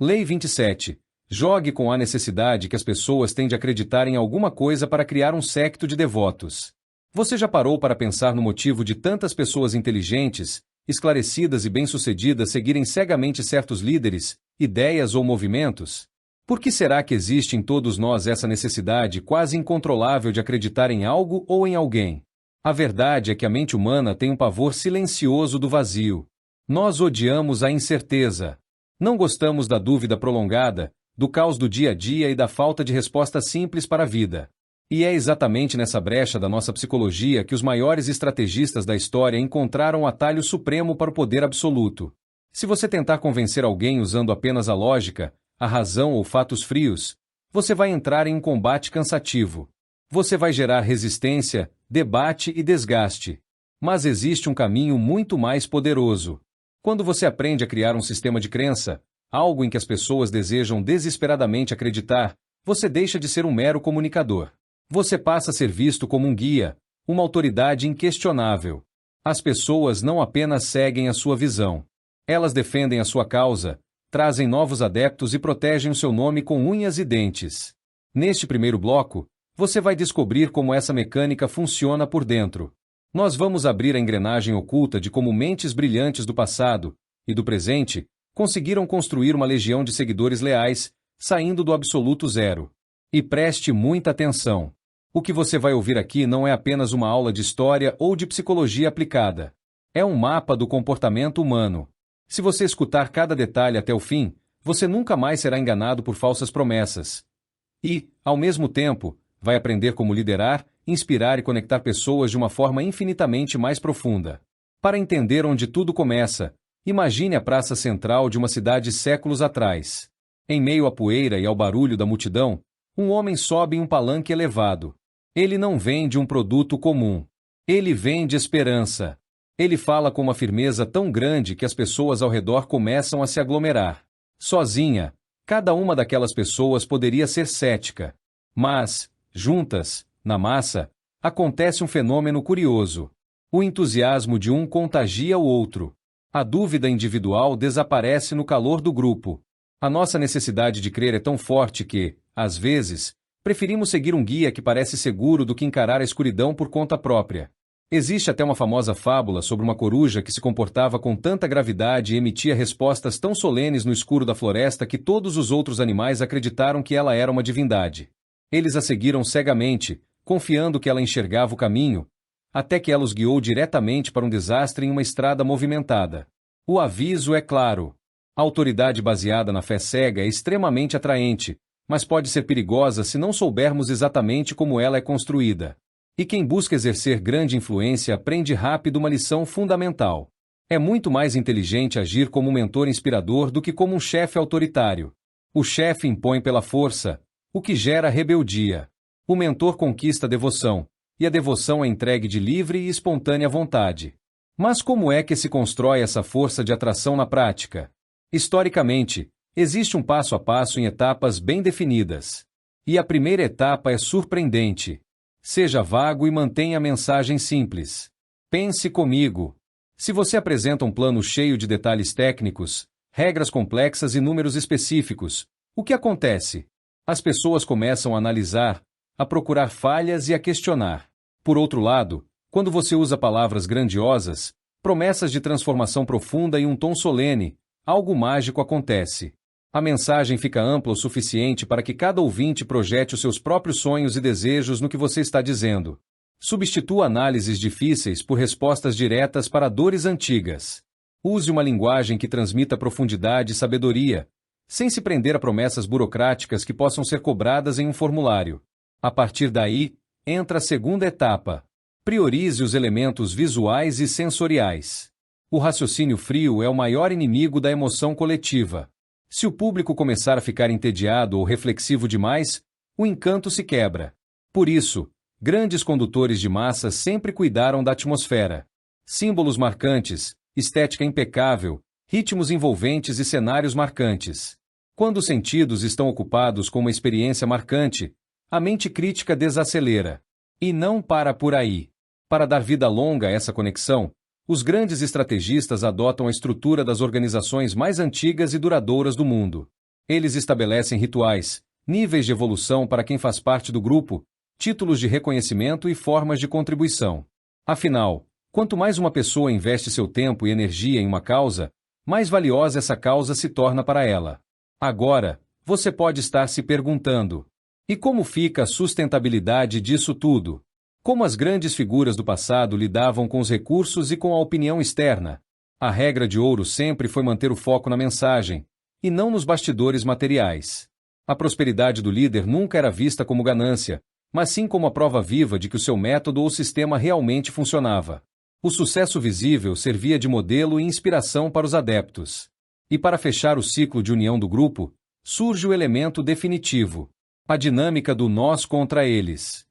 Lei 27. Jogue com a necessidade que as pessoas têm de acreditar em alguma coisa para criar um séquito de devotos. Você já parou para pensar no motivo de tantas pessoas inteligentes, esclarecidas e bem-sucedidas seguirem cegamente certos líderes, ideias ou movimentos? Por que será que existe em todos nós essa necessidade quase incontrolável de acreditar em algo ou em alguém? A verdade é que a mente humana tem um pavor silencioso do vazio. Nós odiamos a incerteza. Não gostamos da dúvida prolongada, do caos do dia a dia e da falta de resposta simples para a vida. E é exatamente nessa brecha da nossa psicologia que os maiores estrategistas da história encontraram o atalho supremo para o poder absoluto. Se você tentar convencer alguém usando apenas a lógica, a razão ou fatos frios, você vai entrar em um combate cansativo. Você vai gerar resistência, debate e desgaste. Mas existe um caminho muito mais poderoso. Quando você aprende a criar um sistema de crença, algo em que as pessoas desejam desesperadamente acreditar, você deixa de ser um mero comunicador. Você passa a ser visto como um guia, uma autoridade inquestionável. As pessoas não apenas seguem a sua visão. Elas defendem a sua causa, trazem novos adeptos e protegem o seu nome com unhas e dentes. Neste primeiro bloco, você vai descobrir como essa mecânica funciona por dentro. Nós vamos abrir a engrenagem oculta de como mentes brilhantes do passado e do presente conseguiram construir uma legião de seguidores leais, saindo do absoluto zero. E preste muita atenção. O que você vai ouvir aqui não é apenas uma aula de história ou de psicologia aplicada. É um mapa do comportamento humano. Se você escutar cada detalhe até o fim, você nunca mais será enganado por falsas promessas. E, ao mesmo tempo, vai aprender como liderar, inspirar e conectar pessoas de uma forma infinitamente mais profunda. Para entender onde tudo começa, imagine a praça central de uma cidade séculos atrás. Em meio à poeira e ao barulho da multidão, um homem sobe em um palanque elevado. Ele não vende um produto comum. Ele vende esperança. Ele fala com uma firmeza tão grande que as pessoas ao redor começam a se aglomerar. Sozinha, cada uma daquelas pessoas poderia ser cética. Mas, juntas, na massa, acontece um fenômeno curioso. O entusiasmo de um contagia o outro. A dúvida individual desaparece no calor do grupo. A nossa necessidade de crer é tão forte que, às vezes, preferimos seguir um guia que parece seguro do que encarar a escuridão por conta própria. Existe até uma famosa fábula sobre uma coruja que se comportava com tanta gravidade e emitia respostas tão solenes no escuro da floresta que todos os outros animais acreditaram que ela era uma divindade. Eles a seguiram cegamente, confiando que ela enxergava o caminho, até que ela os guiou diretamente para um desastre em uma estrada movimentada. O aviso é claro. A autoridade baseada na fé cega é extremamente atraente, mas pode ser perigosa se não soubermos exatamente como ela é construída. E quem busca exercer grande influência aprende rápido uma lição fundamental. É muito mais inteligente agir como um mentor inspirador do que como um chefe autoritário. O chefe impõe pela força, o que gera rebeldia. O mentor conquista a devoção, e a devoção é entregue de livre e espontânea vontade. Mas como é que se constrói essa força de atração na prática? Historicamente, existe um passo a passo em etapas bem definidas. E a primeira etapa é surpreendente. Seja vago e mantenha a mensagem simples. Pense comigo. Se você apresenta um plano cheio de detalhes técnicos, regras complexas e números específicos, o que acontece? As pessoas começam a analisar, a procurar falhas e a questionar. Por outro lado, quando você usa palavras grandiosas, promessas de transformação profunda e um tom solene, algo mágico acontece. A mensagem fica ampla o suficiente para que cada ouvinte projete os seus próprios sonhos e desejos no que você está dizendo. Substitua análises difíceis por respostas diretas para dores antigas. Use uma linguagem que transmita profundidade e sabedoria, sem se prender a promessas burocráticas que possam ser cobradas em um formulário. A partir daí, entra a segunda etapa. Priorize os elementos visuais e sensoriais. O raciocínio frio é o maior inimigo da emoção coletiva. Se o público começar a ficar entediado ou reflexivo demais, o encanto se quebra. Por isso, grandes condutores de massas sempre cuidaram da atmosfera. Símbolos marcantes, estética impecável, ritmos envolventes e cenários marcantes. Quando os sentidos estão ocupados com uma experiência marcante, a mente crítica desacelera. E não para por aí. Para dar vida longa a essa conexão, os grandes estrategistas adotam a estrutura das organizações mais antigas e duradouras do mundo. Eles estabelecem rituais, níveis de evolução para quem faz parte do grupo, títulos de reconhecimento e formas de contribuição. Afinal, quanto mais uma pessoa investe seu tempo e energia em uma causa, mais valiosa essa causa se torna para ela. Agora, você pode estar se perguntando: e como fica a sustentabilidade disso tudo? Como as grandes figuras do passado lidavam com os recursos e com a opinião externa? A regra de ouro sempre foi manter o foco na mensagem, e não nos bastidores materiais. A prosperidade do líder nunca era vista como ganância, mas sim como a prova viva de que o seu método ou sistema realmente funcionava. O sucesso visível servia de modelo e inspiração para os adeptos. E para fechar o ciclo de união do grupo, surge o elemento definitivo: a dinâmica do nós contra eles.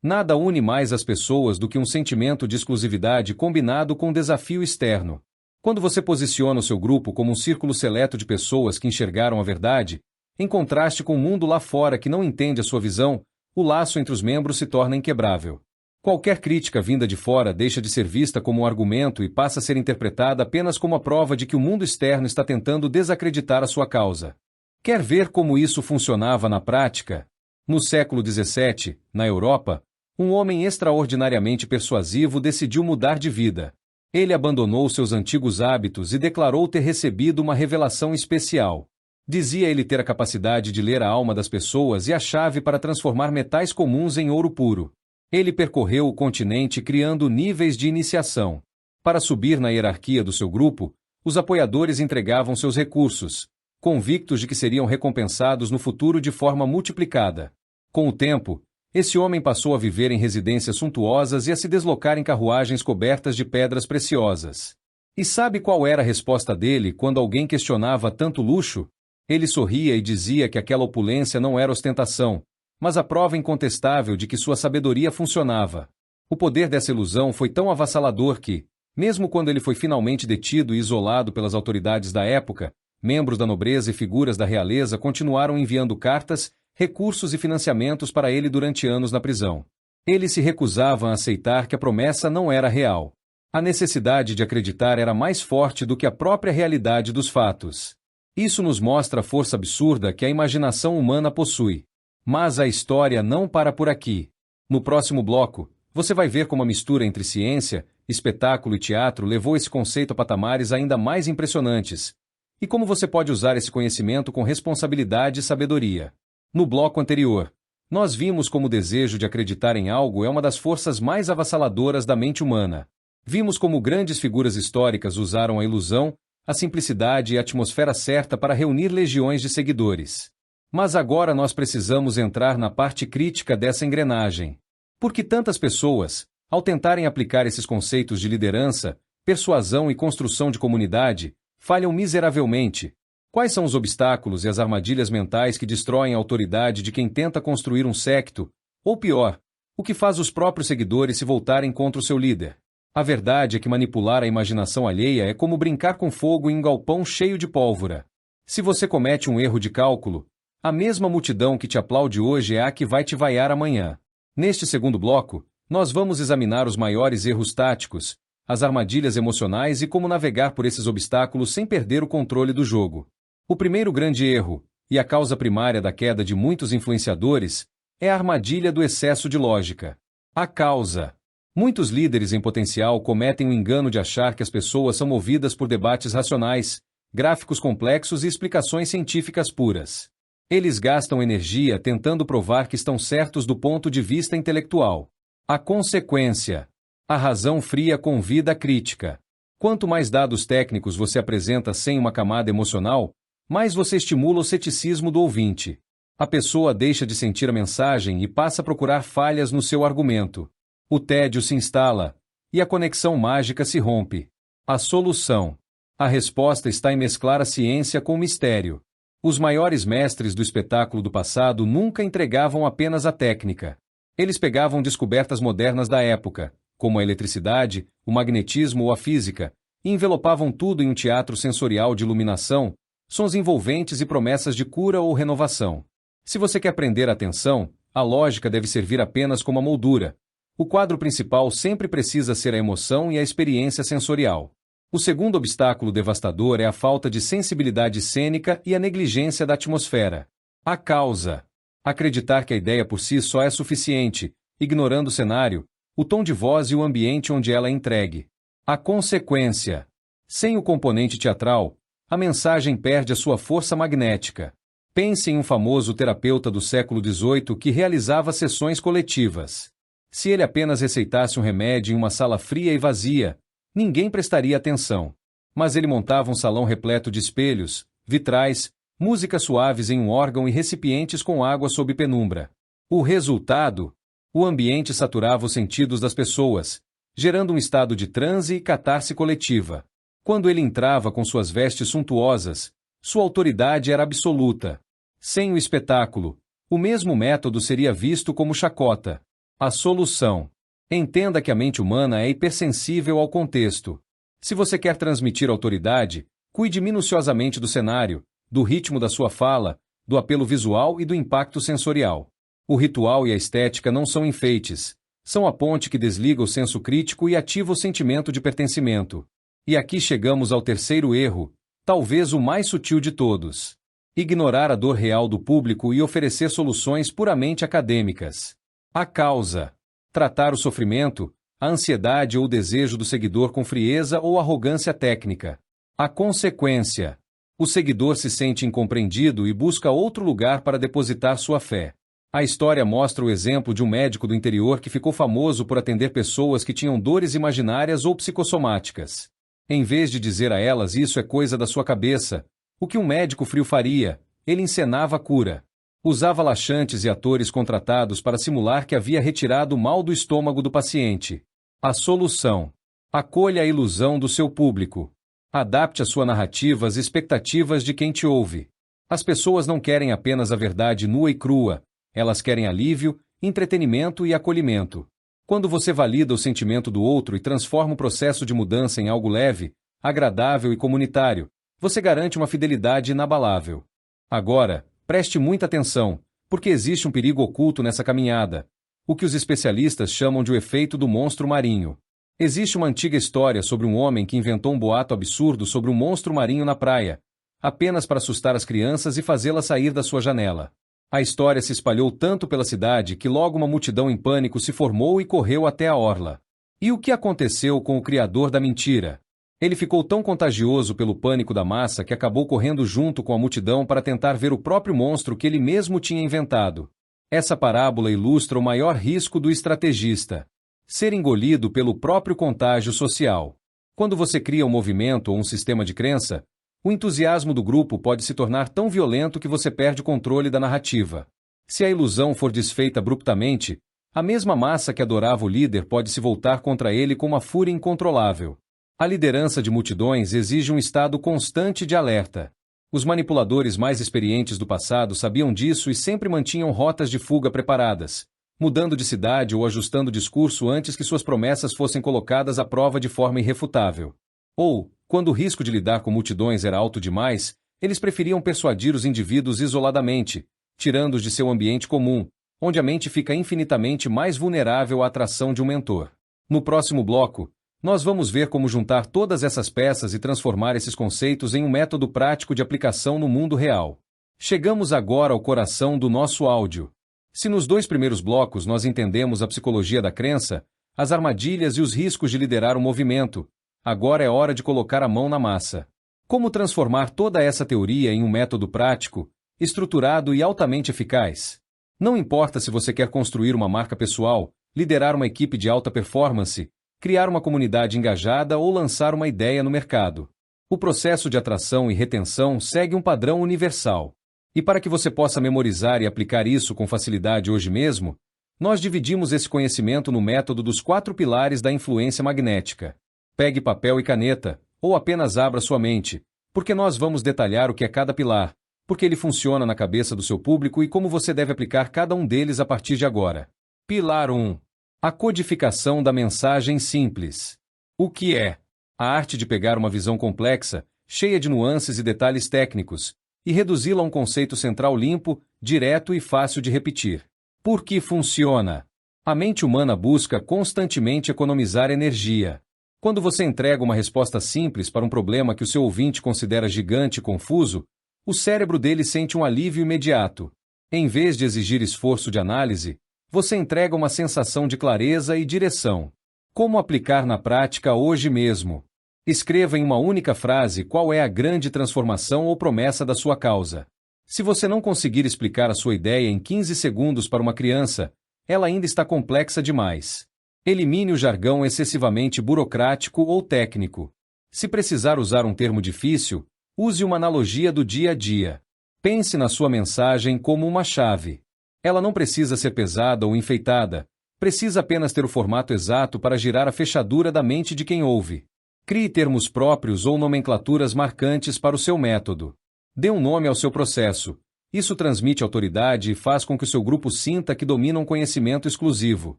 Nada une mais as pessoas do que um sentimento de exclusividade combinado com um desafio externo. Quando você posiciona o seu grupo como um círculo seleto de pessoas que enxergaram a verdade, em contraste com o mundo lá fora que não entende a sua visão, o laço entre os membros se torna inquebrável. Qualquer crítica vinda de fora deixa de ser vista como um argumento e passa a ser interpretada apenas como a prova de que o mundo externo está tentando desacreditar a sua causa. Quer ver como isso funcionava na prática? No século XVII, na Europa, um homem extraordinariamente persuasivo decidiu mudar de vida. Ele abandonou seus antigos hábitos e declarou ter recebido uma revelação especial. Dizia ele ter a capacidade de ler a alma das pessoas e a chave para transformar metais comuns em ouro puro. Ele percorreu o continente criando níveis de iniciação. Para subir na hierarquia do seu grupo, os apoiadores entregavam seus recursos, convictos de que seriam recompensados no futuro de forma multiplicada. Com o tempo, esse homem passou a viver em residências suntuosas e a se deslocar em carruagens cobertas de pedras preciosas. E sabe qual era a resposta dele quando alguém questionava tanto luxo? Ele sorria e dizia que aquela opulência não era ostentação, mas a prova incontestável de que sua sabedoria funcionava. O poder dessa ilusão foi tão avassalador que, mesmo quando ele foi finalmente detido e isolado pelas autoridades da época, membros da nobreza e figuras da realeza continuaram enviando cartas, recursos e financiamentos para ele durante anos na prisão. Ele se recusava a aceitar que a promessa não era real. A necessidade de acreditar era mais forte do que a própria realidade dos fatos. Isso nos mostra a força absurda que a imaginação humana possui. Mas a história não para por aqui. No próximo bloco, você vai ver como a mistura entre ciência, espetáculo e teatro levou esse conceito a patamares ainda mais impressionantes, e como você pode usar esse conhecimento com responsabilidade e sabedoria. No bloco anterior, nós vimos como o desejo de acreditar em algo é uma das forças mais avassaladoras da mente humana. Vimos como grandes figuras históricas usaram a ilusão, a simplicidade e a atmosfera certa para reunir legiões de seguidores. Mas agora nós precisamos entrar na parte crítica dessa engrenagem. Porque tantas pessoas, ao tentarem aplicar esses conceitos de liderança, persuasão e construção de comunidade, falham miseravelmente. Quais são os obstáculos e as armadilhas mentais que destroem a autoridade de quem tenta construir um séquito? Ou pior, o que faz os próprios seguidores se voltarem contra o seu líder? A verdade é que manipular a imaginação alheia é como brincar com fogo em um galpão cheio de pólvora. Se você comete um erro de cálculo, a mesma multidão que te aplaude hoje é a que vai te vaiar amanhã. Neste segundo bloco, nós vamos examinar os maiores erros táticos, as armadilhas emocionais e como navegar por esses obstáculos sem perder o controle do jogo. O primeiro grande erro, e a causa primária da queda de muitos influenciadores, é a armadilha do excesso de lógica. A causa. Muitos líderes em potencial cometem o engano de achar que as pessoas são movidas por debates racionais, gráficos complexos e explicações científicas puras. Eles gastam energia tentando provar que estão certos do ponto de vista intelectual. A consequência. A razão fria convida a crítica. Quanto mais dados técnicos você apresenta sem uma camada emocional, mais você estimula o ceticismo do ouvinte. A pessoa deixa de sentir a mensagem e passa a procurar falhas no seu argumento. O tédio se instala, e a conexão mágica se rompe. A solução. A resposta está em mesclar a ciência com o mistério. Os maiores mestres do espetáculo do passado nunca entregavam apenas a técnica. Eles pegavam descobertas modernas da época, como a eletricidade, o magnetismo ou a física, e envelopavam tudo em um teatro sensorial de iluminação, sons envolventes e promessas de cura ou renovação. Se você quer prender a atenção, a lógica deve servir apenas como a moldura. O quadro principal sempre precisa ser a emoção e a experiência sensorial. O segundo obstáculo devastador é a falta de sensibilidade cênica e a negligência da atmosfera. A causa: acreditar que a ideia por si só é suficiente, ignorando o cenário, o tom de voz e o ambiente onde ela é entregue. A consequência: sem o componente teatral, a mensagem perde a sua força magnética. Pense em um famoso terapeuta do século XVIII que realizava sessões coletivas. Se ele apenas receitasse um remédio em uma sala fria e vazia, ninguém prestaria atenção. Mas ele montava um salão repleto de espelhos, vitrais, músicas suaves em um órgão e recipientes com água sob penumbra. O resultado? O ambiente saturava os sentidos das pessoas, gerando um estado de transe e catarse coletiva. Quando ele entrava com suas vestes suntuosas, sua autoridade era absoluta. Sem o espetáculo, o mesmo método seria visto como chacota. A solução: entenda que a mente humana é hipersensível ao contexto. Se você quer transmitir autoridade, cuide minuciosamente do cenário, do ritmo da sua fala, do apelo visual e do impacto sensorial. O ritual e a estética não são enfeites, são a ponte que desliga o senso crítico e ativa o sentimento de pertencimento. E aqui chegamos ao terceiro erro, talvez o mais sutil de todos: ignorar a dor real do público e oferecer soluções puramente acadêmicas. A causa: tratar o sofrimento, a ansiedade ou o desejo do seguidor com frieza ou arrogância técnica. A consequência: o seguidor se sente incompreendido e busca outro lugar para depositar sua fé. A história mostra o exemplo de um médico do interior que ficou famoso por atender pessoas que tinham dores imaginárias ou psicossomáticas. Em vez de dizer a elas isso é coisa da sua cabeça, o que um médico frio faria, ele encenava a cura. Usava laxantes e atores contratados para simular que havia retirado o mal do estômago do paciente. A solução: acolha a ilusão do seu público. Adapte a sua narrativa às expectativas de quem te ouve. As pessoas não querem apenas a verdade nua e crua, elas querem alívio, entretenimento e acolhimento. Quando você valida o sentimento do outro e transforma o processo de mudança em algo leve, agradável e comunitário, você garante uma fidelidade inabalável. Agora, preste muita atenção, porque existe um perigo oculto nessa caminhada, o que os especialistas chamam de o efeito do monstro marinho. Existe uma antiga história sobre um homem que inventou um boato absurdo sobre um monstro marinho na praia, apenas para assustar as crianças e fazê-las sair da sua janela. A história se espalhou tanto pela cidade que logo uma multidão em pânico se formou e correu até a orla. E o que aconteceu com o criador da mentira? Ele ficou tão contagioso pelo pânico da massa que acabou correndo junto com a multidão para tentar ver o próprio monstro que ele mesmo tinha inventado. Essa parábola ilustra o maior risco do estrategista: ser engolido pelo próprio contágio social. Quando você cria um movimento ou um sistema de crença, o entusiasmo do grupo pode se tornar tão violento que você perde o controle da narrativa. Se a ilusão for desfeita abruptamente, a mesma massa que adorava o líder pode se voltar contra ele com uma fúria incontrolável. A liderança de multidões exige um estado constante de alerta. Os manipuladores mais experientes do passado sabiam disso e sempre mantinham rotas de fuga preparadas, mudando de cidade ou ajustando o discurso antes que suas promessas fossem colocadas à prova de forma irrefutável. Ou, quando o risco de lidar com multidões era alto demais, eles preferiam persuadir os indivíduos isoladamente, tirando-os de seu ambiente comum, onde a mente fica infinitamente mais vulnerável à atração de um mentor. No próximo bloco, nós vamos ver como juntar todas essas peças e transformar esses conceitos em um método prático de aplicação no mundo real. Chegamos agora ao coração do nosso áudio. Se nos 2 primeiros blocos nós entendemos a psicologia da crença, as armadilhas e os riscos de liderar um movimento, agora é hora de colocar a mão na massa. Como transformar toda essa teoria em um método prático, estruturado e altamente eficaz? Não importa se você quer construir uma marca pessoal, liderar uma equipe de alta performance, criar uma comunidade engajada ou lançar uma ideia no mercado. O processo de atração e retenção segue um padrão universal. E para que você possa memorizar e aplicar isso com facilidade hoje mesmo, nós dividimos esse conhecimento no método dos 4 pilares da influência magnética. Pegue papel e caneta, ou apenas abra sua mente, porque nós vamos detalhar o que é cada pilar, porque ele funciona na cabeça do seu público e como você deve aplicar cada um deles a partir de agora. Pilar 1. A codificação da mensagem simples. O que é? A arte de pegar uma visão complexa, cheia de nuances e detalhes técnicos, e reduzi-la a um conceito central limpo, direto e fácil de repetir. Por que funciona? A mente humana busca constantemente economizar energia. Quando você entrega uma resposta simples para um problema que o seu ouvinte considera gigante e confuso, o cérebro dele sente um alívio imediato. Em vez de exigir esforço de análise, você entrega uma sensação de clareza e direção. Como aplicar na prática hoje mesmo? Escreva em uma única frase qual é a grande transformação ou promessa da sua causa. Se você não conseguir explicar a sua ideia em 15 segundos para uma criança, ela ainda está complexa demais. Elimine o jargão excessivamente burocrático ou técnico. Se precisar usar um termo difícil, use uma analogia do dia a dia. Pense na sua mensagem como uma chave. Ela não precisa ser pesada ou enfeitada, precisa apenas ter o formato exato para girar a fechadura da mente de quem ouve. Crie termos próprios ou nomenclaturas marcantes para o seu método. Dê um nome ao seu processo. Isso transmite autoridade e faz com que o seu grupo sinta que domina um conhecimento exclusivo.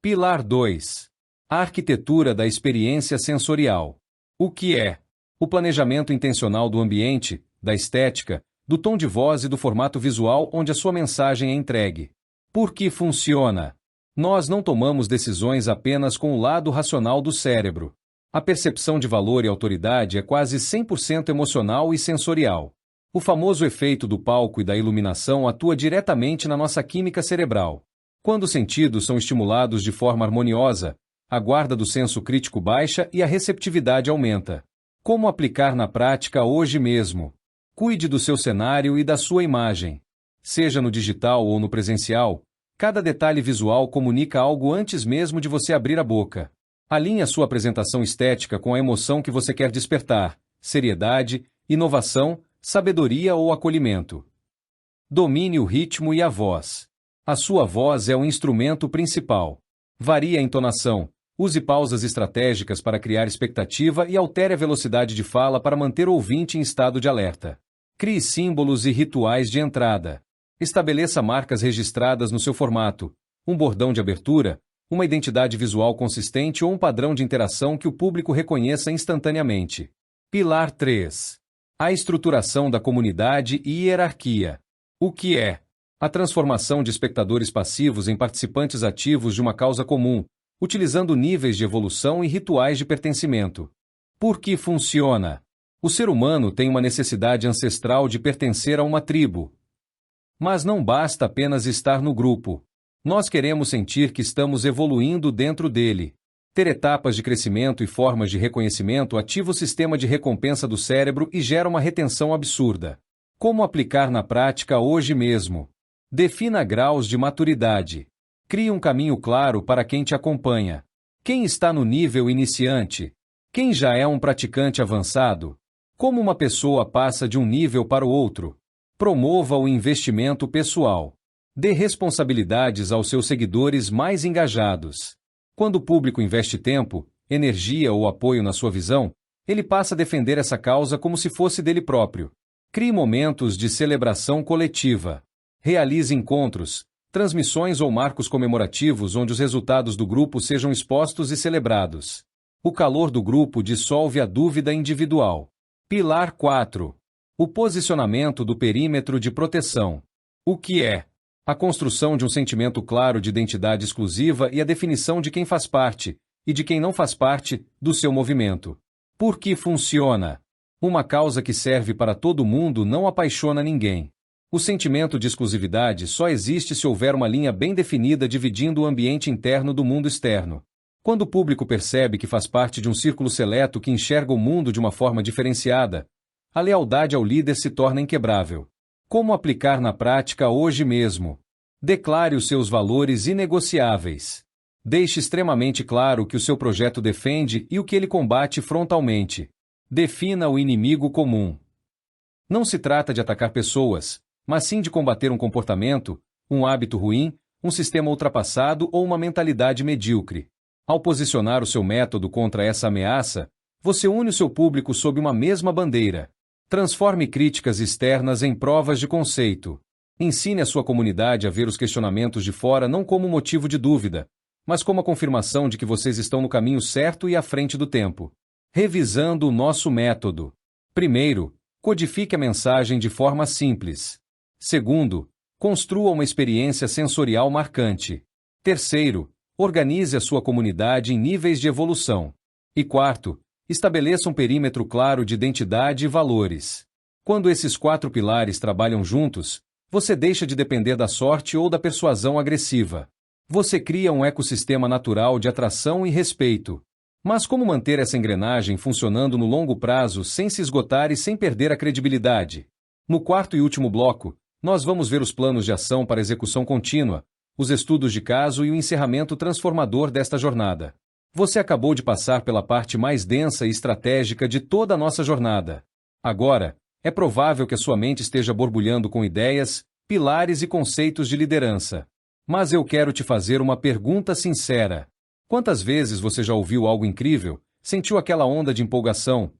Pilar 2. A arquitetura da experiência sensorial. O que é? O planejamento intencional do ambiente, da estética, do tom de voz e do formato visual onde a sua mensagem é entregue. Por que funciona? Nós não tomamos decisões apenas com o lado racional do cérebro. A percepção de valor e autoridade é quase 100% emocional e sensorial. O famoso efeito do palco e da iluminação atua diretamente na nossa química cerebral. Quando os sentidos são estimulados de forma harmoniosa, a guarda do senso crítico baixa e a receptividade aumenta. Como aplicar na prática hoje mesmo? Cuide do seu cenário e da sua imagem. Seja no digital ou no presencial, cada detalhe visual comunica algo antes mesmo de você abrir a boca. Alinhe a sua apresentação estética com a emoção que você quer despertar: seriedade, inovação, sabedoria ou acolhimento. Domine o ritmo e a voz. A sua voz é o instrumento principal. Varie a entonação, use pausas estratégicas para criar expectativa e altere a velocidade de fala para manter o ouvinte em estado de alerta. Crie símbolos e rituais de entrada. Estabeleça marcas registradas no seu formato, um bordão de abertura, uma identidade visual consistente ou um padrão de interação que o público reconheça instantaneamente. Pilar 3. A estruturação da comunidade e hierarquia. O que é? A transformação de espectadores passivos em participantes ativos de uma causa comum, utilizando níveis de evolução e rituais de pertencimento. Por que funciona? O ser humano tem uma necessidade ancestral de pertencer a uma tribo. Mas não basta apenas estar no grupo. Nós queremos sentir que estamos evoluindo dentro dele. Ter etapas de crescimento e formas de reconhecimento ativa o sistema de recompensa do cérebro e gera uma retenção absurda. Como aplicar na prática hoje mesmo? Defina graus de maturidade. Crie um caminho claro para quem te acompanha. Quem está no nível iniciante? Quem já é um praticante avançado? Como uma pessoa passa de um nível para o outro? Promova o investimento pessoal. Dê responsabilidades aos seus seguidores mais engajados. Quando o público investe tempo, energia ou apoio na sua visão, ele passa a defender essa causa como se fosse dele próprio. Crie momentos de celebração coletiva. Realize encontros, transmissões ou marcos comemorativos onde os resultados do grupo sejam expostos e celebrados. O calor do grupo dissolve a dúvida individual. Pilar 4. O posicionamento do perímetro de proteção. O que é? A construção de um sentimento claro de identidade exclusiva e a definição de quem faz parte, e de quem não faz parte, do seu movimento. Por que funciona? Uma causa que serve para todo mundo não apaixona ninguém. O sentimento de exclusividade só existe se houver uma linha bem definida dividindo o ambiente interno do mundo externo. Quando o público percebe que faz parte de um círculo seleto que enxerga o mundo de uma forma diferenciada, a lealdade ao líder se torna inquebrável. Como aplicar na prática hoje mesmo? Declare os seus valores inegociáveis. Deixe extremamente claro o que o seu projeto defende e o que ele combate frontalmente. Defina o inimigo comum. Não se trata de atacar pessoas, mas sim de combater um comportamento, um hábito ruim, um sistema ultrapassado ou uma mentalidade medíocre. Ao posicionar o seu método contra essa ameaça, você une o seu público sob uma mesma bandeira. Transforme críticas externas em provas de conceito. Ensine a sua comunidade a ver os questionamentos de fora não como motivo de dúvida, mas como a confirmação de que vocês estão no caminho certo e à frente do tempo. Revisando o nosso método. Primeiro, codifique a mensagem de forma simples. Segundo, construa uma experiência sensorial marcante. Terceiro, organize a sua comunidade em níveis de evolução. E quarto, estabeleça um perímetro claro de identidade e valores. Quando esses 4 pilares trabalham juntos, você deixa de depender da sorte ou da persuasão agressiva. Você cria um ecossistema natural de atração e respeito. Mas como manter essa engrenagem funcionando no longo prazo sem se esgotar e sem perder a credibilidade? No quarto e último bloco, nós vamos ver os planos de ação para execução contínua, os estudos de caso e o encerramento transformador desta jornada. Você acabou de passar pela parte mais densa e estratégica de toda a nossa jornada. Agora, é provável que a sua mente esteja borbulhando com ideias, pilares e conceitos de liderança. Mas eu quero te fazer uma pergunta sincera. Quantas vezes você já ouviu algo incrível, sentiu aquela onda de empolgação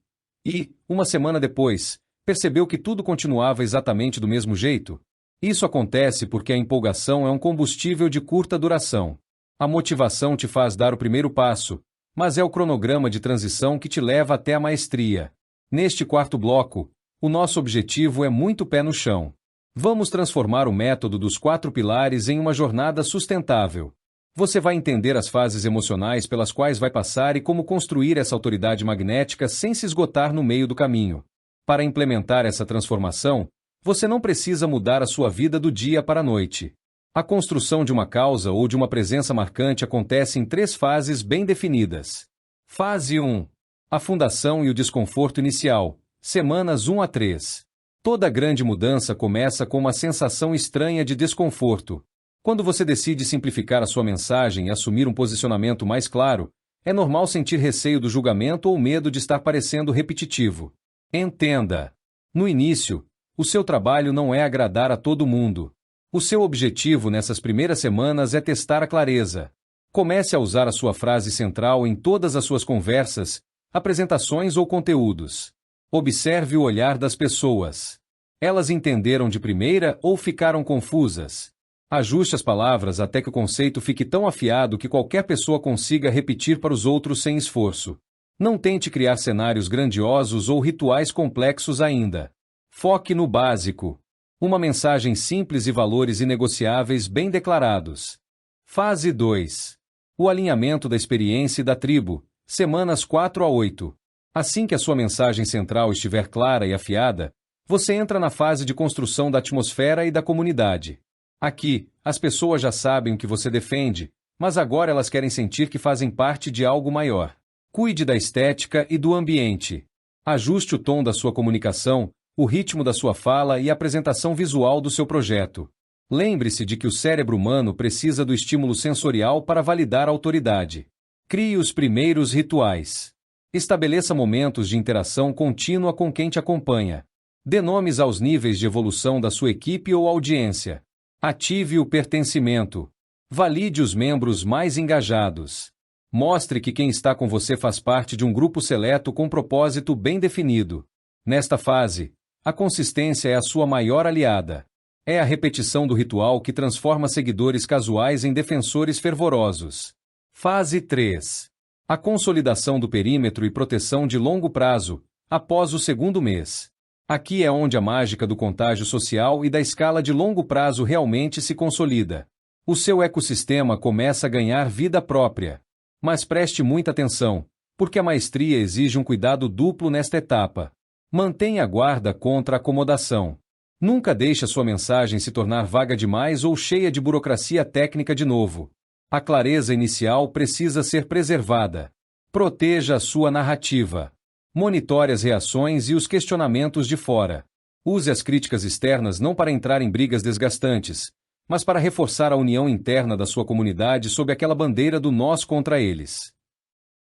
e, uma semana depois, percebeu que tudo continuava exatamente do mesmo jeito? Isso acontece porque a empolgação é um combustível de curta duração. A motivação te faz dar o primeiro passo, mas é o cronograma de transição que te leva até a maestria. Neste quarto bloco, o nosso objetivo é muito pé no chão. Vamos transformar o método dos 4 pilares em uma jornada sustentável. Você vai entender as fases emocionais pelas quais vai passar e como construir essa autoridade magnética sem se esgotar no meio do caminho. Para implementar essa transformação, você não precisa mudar a sua vida do dia para a noite. A construção de uma causa ou de uma presença marcante acontece em 3 fases bem definidas. Fase 1. A fundação e o desconforto inicial, semanas 1 a 3. Toda grande mudança começa com uma sensação estranha de desconforto. Quando você decide simplificar a sua mensagem e assumir um posicionamento mais claro, é normal sentir receio do julgamento ou medo de estar parecendo repetitivo. Entenda. No início, o seu trabalho não é agradar a todo mundo. O seu objetivo nessas primeiras semanas é testar a clareza. Comece a usar a sua frase central em todas as suas conversas, apresentações ou conteúdos. Observe o olhar das pessoas. Elas entenderam de primeira ou ficaram confusas? Ajuste as palavras até que o conceito fique tão afiado que qualquer pessoa consiga repetir para os outros sem esforço. Não tente criar cenários grandiosos ou rituais complexos ainda. Foque no básico. Uma mensagem simples e valores inegociáveis bem declarados. Fase 2. O alinhamento da experiência e da tribo, semanas 4 a 8. Assim que a sua mensagem central estiver clara e afiada, você entra na fase de construção da atmosfera e da comunidade. Aqui, as pessoas já sabem o que você defende, mas agora elas querem sentir que fazem parte de algo maior. Cuide da estética e do ambiente. Ajuste o tom da sua comunicação, o ritmo da sua fala e a apresentação visual do seu projeto. Lembre-se de que o cérebro humano precisa do estímulo sensorial para validar a autoridade. Crie os primeiros rituais. Estabeleça momentos de interação contínua com quem te acompanha. Dê nomes aos níveis de evolução da sua equipe ou audiência. Ative o pertencimento. Valide os membros mais engajados. Mostre que quem está com você faz parte de um grupo seleto com propósito bem definido. Nesta fase, a consistência é a sua maior aliada. É a repetição do ritual que transforma seguidores casuais em defensores fervorosos. Fase 3. A consolidação do perímetro e proteção de longo prazo, após o segundo mês. Aqui é onde a mágica do contágio social e da escala de longo prazo realmente se consolida. O seu ecossistema começa a ganhar vida própria. Mas preste muita atenção, porque a maestria exige um cuidado duplo nesta etapa. Mantenha a guarda contra a acomodação. Nunca deixe a sua mensagem se tornar vaga demais ou cheia de burocracia técnica de novo. A clareza inicial precisa ser preservada. Proteja a sua narrativa. Monitore as reações e os questionamentos de fora. Use as críticas externas não para entrar em brigas desgastantes, mas para reforçar a união interna da sua comunidade sob aquela bandeira do nós contra eles.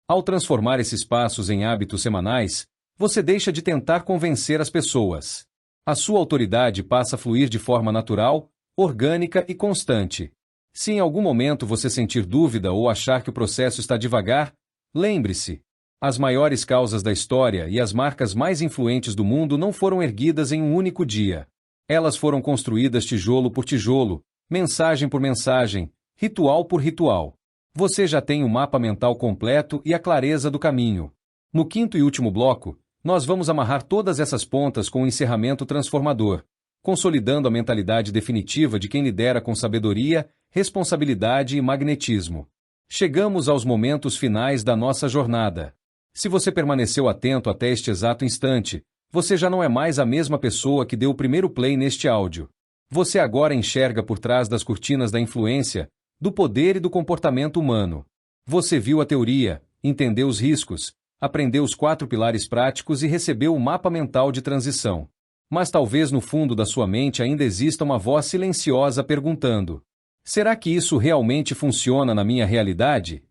Ao transformar esses passos em hábitos semanais, você deixa de tentar convencer as pessoas. A sua autoridade passa a fluir de forma natural, orgânica e constante. Se em algum momento você sentir dúvida ou achar que o processo está devagar, lembre-se: as maiores causas da história e as marcas mais influentes do mundo não foram erguidas em um único dia. Elas foram construídas tijolo por tijolo, mensagem por mensagem, ritual por ritual. Você já tem o mapa mental completo e a clareza do caminho. No quinto e último bloco, nós vamos amarrar todas essas pontas com um encerramento transformador, consolidando a mentalidade definitiva de quem lidera com sabedoria, responsabilidade e magnetismo. Chegamos aos momentos finais da nossa jornada. Se você permaneceu atento até este exato instante, você já não é mais a mesma pessoa que deu o primeiro play neste áudio. Você agora enxerga por trás das cortinas da influência, do poder e do comportamento humano. Você viu a teoria, entendeu os riscos, aprendeu os 4 pilares práticos e recebeu o mapa mental de transição. Mas talvez no fundo da sua mente ainda exista uma voz silenciosa perguntando: será que isso realmente funciona na minha realidade?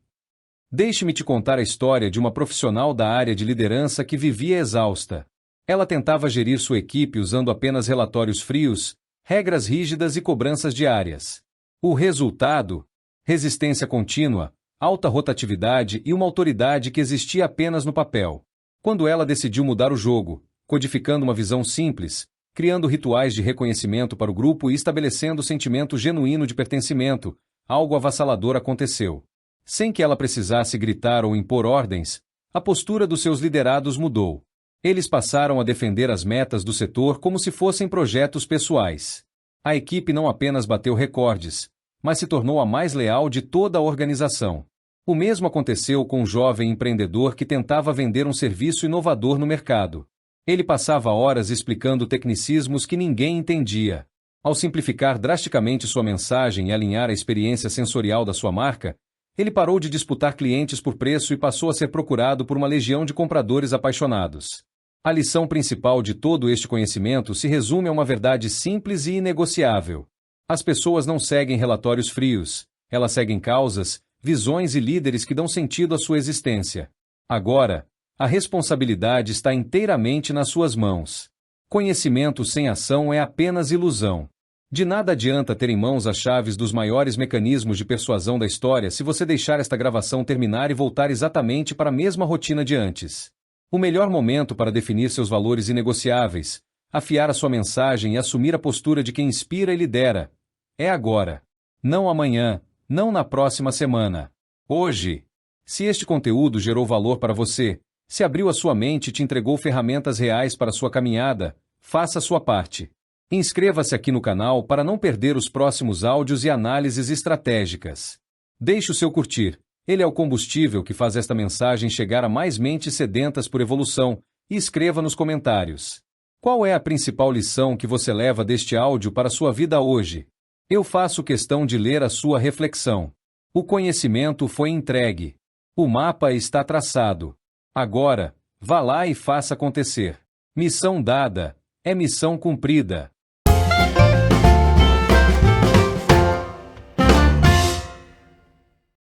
Deixe-me te contar a história de uma profissional da área de liderança que vivia exausta. Ela tentava gerir sua equipe usando apenas relatórios frios, regras rígidas e cobranças diárias. O resultado? Resistência contínua, alta rotatividade e uma autoridade que existia apenas no papel. Quando ela decidiu mudar o jogo, codificando uma visão simples, criando rituais de reconhecimento para o grupo e estabelecendo o sentimento genuíno de pertencimento, algo avassalador aconteceu. Sem que ela precisasse gritar ou impor ordens, a postura dos seus liderados mudou. Eles passaram a defender as metas do setor como se fossem projetos pessoais. A equipe não apenas bateu recordes, mas se tornou a mais leal de toda a organização. O mesmo aconteceu com um jovem empreendedor que tentava vender um serviço inovador no mercado. Ele passava horas explicando tecnicismos que ninguém entendia. Ao simplificar drasticamente sua mensagem e alinhar a experiência sensorial da sua marca, ele parou de disputar clientes por preço e passou a ser procurado por uma legião de compradores apaixonados. A lição principal de todo este conhecimento se resume a uma verdade simples e inegociável. As pessoas não seguem relatórios frios, elas seguem causas, visões e líderes que dão sentido à sua existência. Agora, a responsabilidade está inteiramente nas suas mãos. Conhecimento sem ação é apenas ilusão. De nada adianta ter em mãos as chaves dos maiores mecanismos de persuasão da história se você deixar esta gravação terminar e voltar exatamente para a mesma rotina de antes. O melhor momento para definir seus valores inegociáveis, afiar a sua mensagem e assumir a postura de quem inspira e lidera, é agora. Não amanhã, não na próxima semana. Hoje. Se este conteúdo gerou valor para você, se abriu a sua mente e te entregou ferramentas reais para a sua caminhada, faça a sua parte. Inscreva-se aqui no canal para não perder os próximos áudios e análises estratégicas. Deixe o seu curtir, ele é o combustível que faz esta mensagem chegar a mais mentes sedentas por evolução, e escreva nos comentários. Qual é a principal lição que você leva deste áudio para a sua vida hoje? Eu faço questão de ler a sua reflexão. O conhecimento foi entregue. O mapa está traçado. Agora, vá lá e faça acontecer. Missão dada, é missão cumprida.